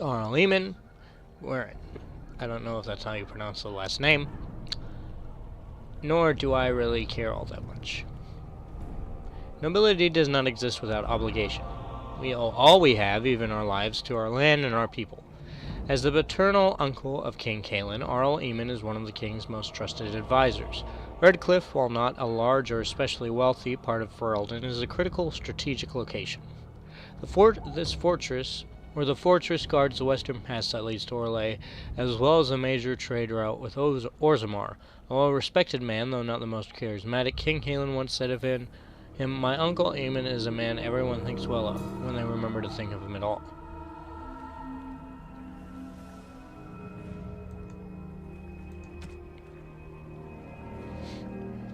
Arl Eamon, where I don't know if that's how you pronounce the last name, nor do I really care all that much. Nobility does not exist without obligation. We owe all we have, even our lives, to our land and our people. As the paternal uncle of King Cailan, Arl Eamon is one of the king's most trusted advisors. Redcliffe, while not a large or especially wealthy part of Ferelden, is a critical strategic location. The fortress guards the western pass that leads to Orlais, as well as a major trade route with Orzammar. A well-respected man, though not the most charismatic, King Cailan once said of him, "My uncle Eamon is a man everyone thinks well of, when they remember to think of him at all."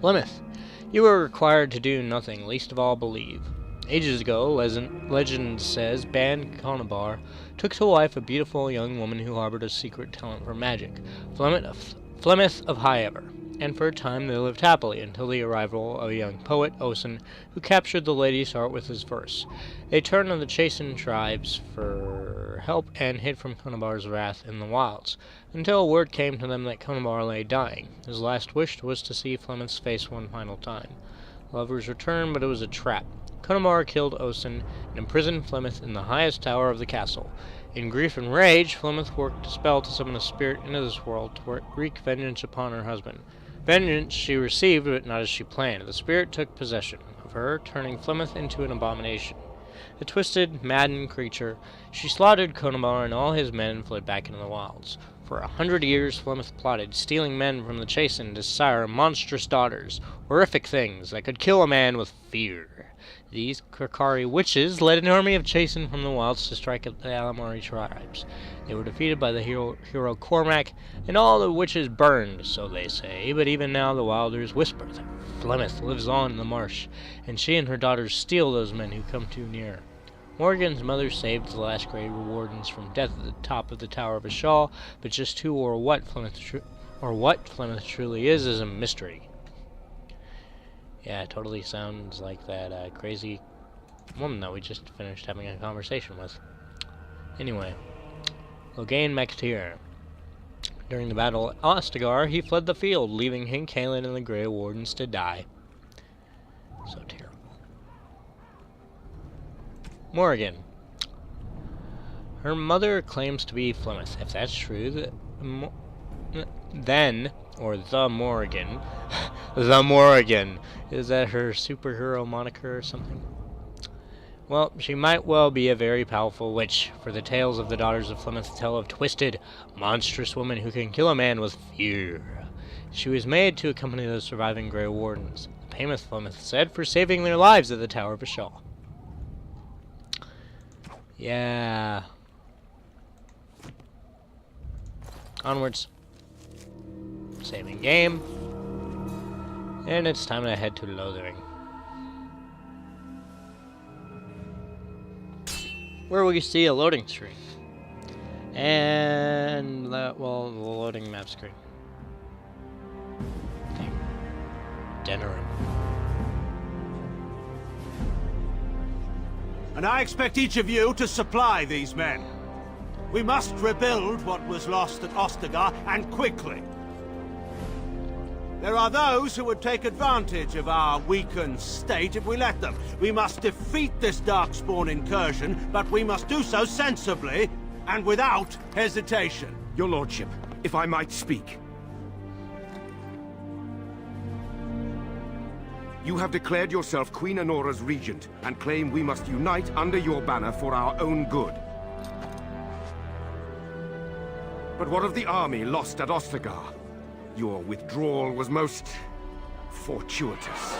Flemeth, you were required to do nothing, least of all believe. Ages ago, legend says, Ban Conabar took to wife a beautiful young woman who harbored a secret talent for magic, Flemeth of Highever, and for a time they lived happily until the arrival of a young poet, Osen, who captured the lady's heart with his verse. They turned on the chastened tribes for help and hid from Conabar's wrath in the wilds, until word came to them that Conabar lay dying. His last wish was to see Flemeth's face one final time. Lovers returned, but it was a trap. Conabar killed Osen and imprisoned Flemeth in the highest tower of the castle. In grief and rage, Flemeth worked a spell to summon a spirit into this world to wreak vengeance upon her husband. Vengeance she received, but not as she planned. The spirit took possession of her, turning Flemeth into an abomination. A twisted, maddened creature, she slaughtered Conabar and all his men and fled back into the wilds. For 100 years Flemeth plotted, stealing men from the chastened to sire monstrous daughters, horrific things that could kill a man with fear. These Kirkari witches led an army of chastened from the wilds to strike at the Alamari tribes. They were defeated by the hero Cormac, and all the witches burned, so they say, but even now the wilders whisper that Flemeth lives on in the marsh, and she and her daughters steal those men who come too near. Morgan's mother saved the last Grey Wardens from death at the top of the Tower of Ashal, but just who or what Flemeth truly is a mystery. Yeah, it totally sounds like that crazy woman that we just finished having a conversation with. Anyway, Logain MacTyr. During the battle at Ostagar, he fled the field, leaving King Cailan and the Grey Wardens to die. So terrible. Morgan. Her mother claims to be Flemeth. If that's true, the Morgan. The Morgan. Is that her superhero moniker or something? Well, she might well be a very powerful witch, for the tales of the daughters of Flemeth tell of twisted, monstrous women who can kill a man with fear. She was made to accompany the surviving Grey Wardens, the famous Flemeth said, for saving their lives at the Tower of Ashal. Yeah. Onwards. Saving game. And it's time to head to Lothering, where we see a loading screen. And, the loading map screen. Okay. Denerim. And I expect each of you to supply these men. We must rebuild what was lost at Ostagar, and quickly. There are those who would take advantage of our weakened state if we let them. We must defeat this Darkspawn incursion, but we must do so sensibly and without hesitation. Your Lordship, if I might speak. You have declared yourself Queen Anora's regent, and claim we must unite under your banner for our own good. But what of the army lost at Ostagar? Your withdrawal was most fortuitous.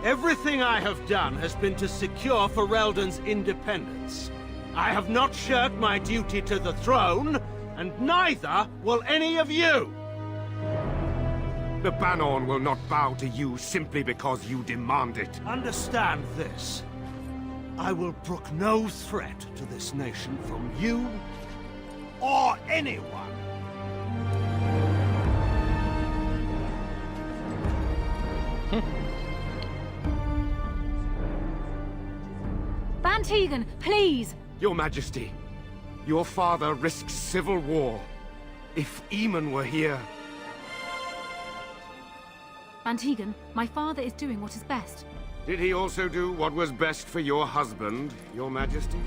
Everything I have done has been to secure Ferelden's independence. I have not shirked my duty to the throne, and neither will any of you! The Banorn will not bow to you simply because you demand it. Understand this. I will brook no threat to this nation from you or anyone. Antigon, please! Your Majesty, your father risks civil war. If Eamon were here... Antigon, my father is doing what is best. Did he also do what was best for your husband, your Majesty?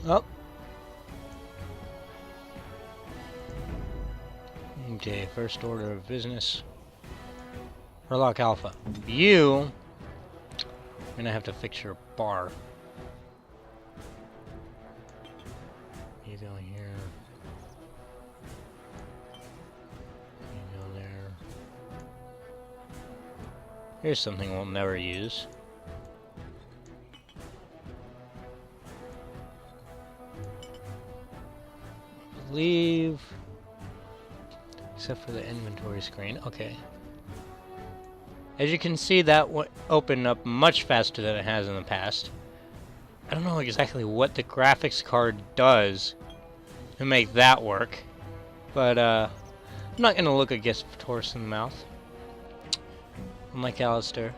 Oh. Okay, first order of business. Herlock Alpha. You... I'm gonna have to fix your bar. You go here. You go there. Here's something we'll never use. Leave, except for the inventory screen. Okay. As you can see, that opened up much faster than it has in the past. I don't know exactly what the graphics card does to make that work, but I'm not gonna look a gift horse in the mouth. Unlike Alistair,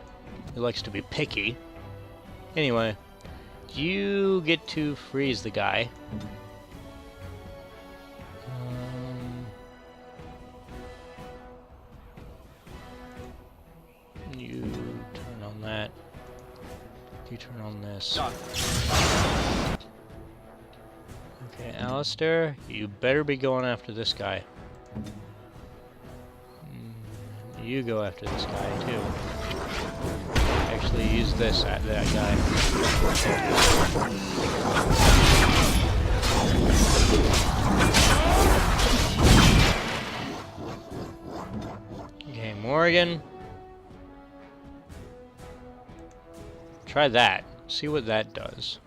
who likes to be picky. Anyway, you get to freeze the guy. You turn on that. You turn on this. Okay, Alistair, you better be going after this guy. You go after this guy too. Actually, use this at that guy. Okay, Morgan. Try that. See what that does.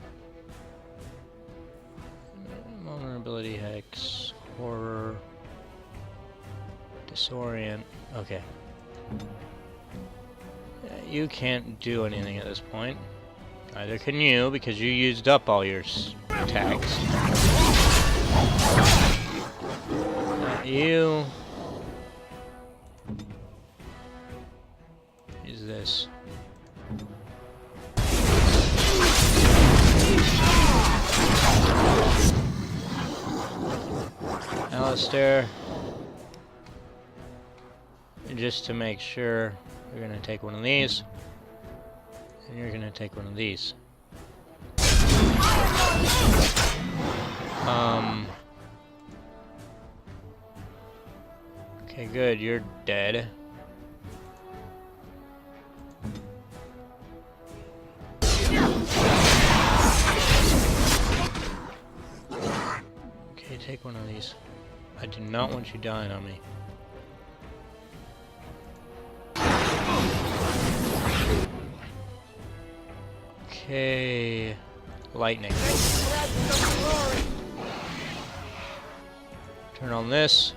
Vulnerability, hex, horror, disorient. Okay. You can't do anything at this point. Neither can you, because you used up all your tags. You. Use this. Alistair, just to make sure, you're gonna take one of these, and you're gonna take one of these. Okay, good, you're dead. Okay, take one of these. I do not want you dying on me. Okay, lightning. Turn on this.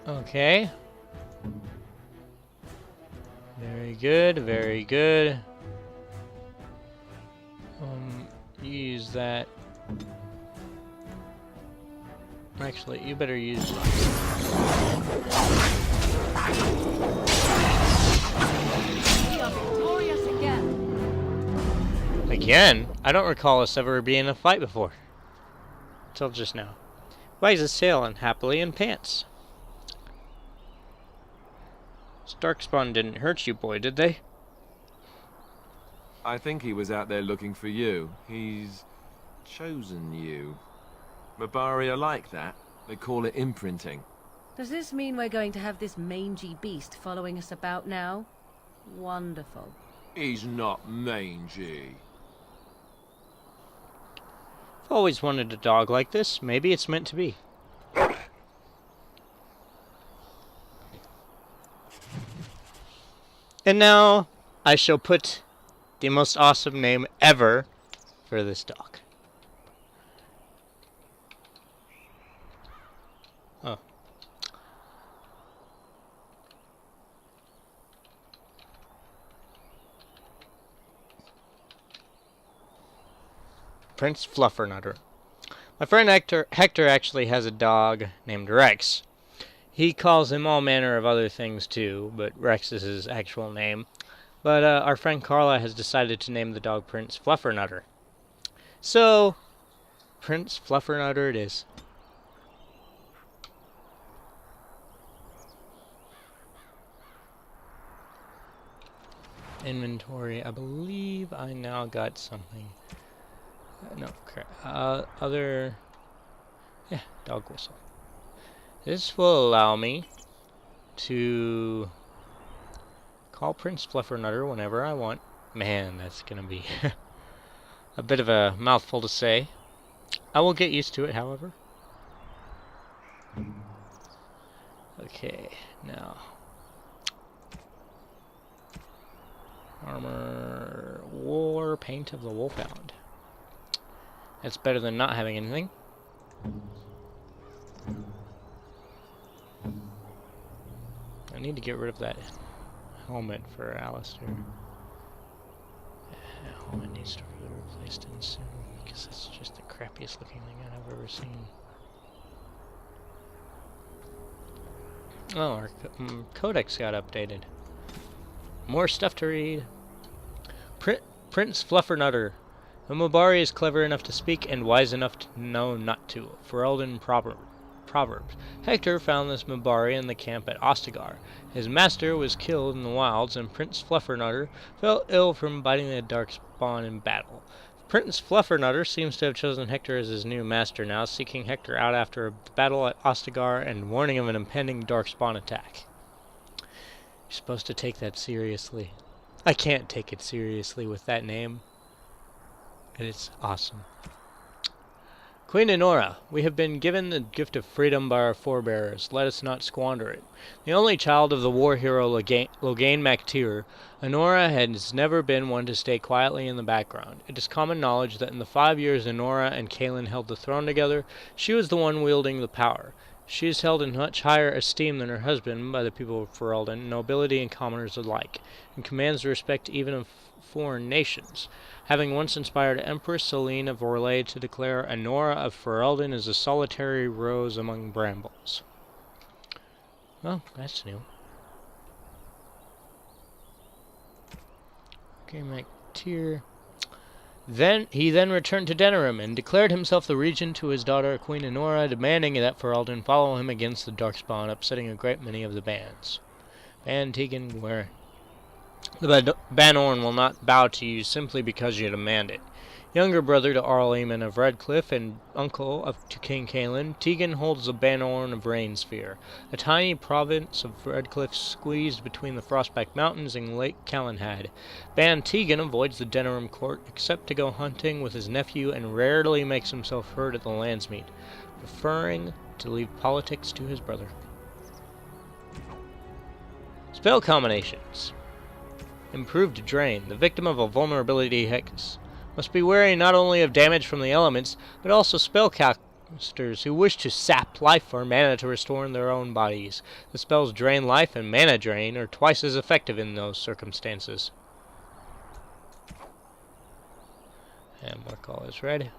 Okay. Very good, very good. You use that. Actually, you better use... We are victorious again. Again? I don't recall us ever being in a fight before. Until just now. Wags is sailing happily in pants. Darkspawn didn't hurt you, boy, did they? I think he was out there looking for you. He's chosen you. Mabari are like that. They call it imprinting. Does this mean we're going to have this mangy beast following us about now? Wonderful. He's not mangy. I've always wanted a dog like this. Maybe it's meant to be. And now I shall put the most awesome name ever for this dog. Oh. Prince Fluffernutter. My friend Hector actually has a dog named Rex. He calls him all manner of other things too, but Rex is his actual name. But our friend Carla has decided to name the dog Prince Fluffernutter. So, Prince Fluffernutter it is. Inventory. I believe I now got something. No, crap. Other... Yeah, dog whistle. This will allow me to call Prince Fluffernutter whenever I want. Man, that's gonna be a bit of a mouthful to say. I will get used to it, however. Okay, now. Armor, war, paint of the Wolfhound. That's better than not having anything. I need to get rid of that helmet for Alistair. That helmet needs to be replaced in soon, because that's just the crappiest looking thing I've ever seen. Oh, our codex got updated. More stuff to read. Prince Fluffernutter. The mabari is clever enough to speak and wise enough to know not to. Ferelden Proverbs. Hector found this mabari in the camp at Ostagar. His master was killed in the wilds, and Prince Fluffernutter fell ill from biting the darkspawn in battle. Prince Fluffernutter seems to have chosen Hector as his new master now, seeking Hector out after the battle at Ostagar and warning of an impending darkspawn attack. You're supposed to take that seriously. I can't take it seriously with that name. And it's awesome. Queen Enora, we have been given the gift of freedom by our forebears. Let us not squander it. The only child of the war hero Logain MacTyr, Enora has never been one to stay quietly in the background. It is common knowledge that in the 5 years Enora and Kaelin held the throne together, she was the one wielding the power. She is held in much higher esteem than her husband by the people of Ferelden, nobility and commoners alike, and commands the respect even of foreign nations, having once inspired Empress Celine of Orlais to declare Enora of Ferelden as a solitary rose among brambles. Well, that's new. Okay, MacTyr. He then returned to Denerim and declared himself the regent to his daughter Queen Enora, demanding that Ferelden follow him against the Darkspawn, upsetting a great many of the bands. Ban Tegan, where the Banorn will not bow to you simply because you demand it. Younger brother to Arl Eamon of Redcliffe and uncle to King Kaelin, Tegan holds the Banorn of Rainsphere, a tiny province of Redcliffe squeezed between the Frostback Mountains and Lake Calenhad. Ban Tegan avoids the Denerim court except to go hunting with his nephew and rarely makes himself heard at the Landsmeet, preferring to leave politics to his brother. Spell combinations. Improved Drain. The victim of a vulnerability hex must be wary not only of damage from the elements, but also spellcasters who wish to sap life or mana to restore in their own bodies. The spells Drain Life and Mana Drain are twice as effective in those circumstances. And mark all is red.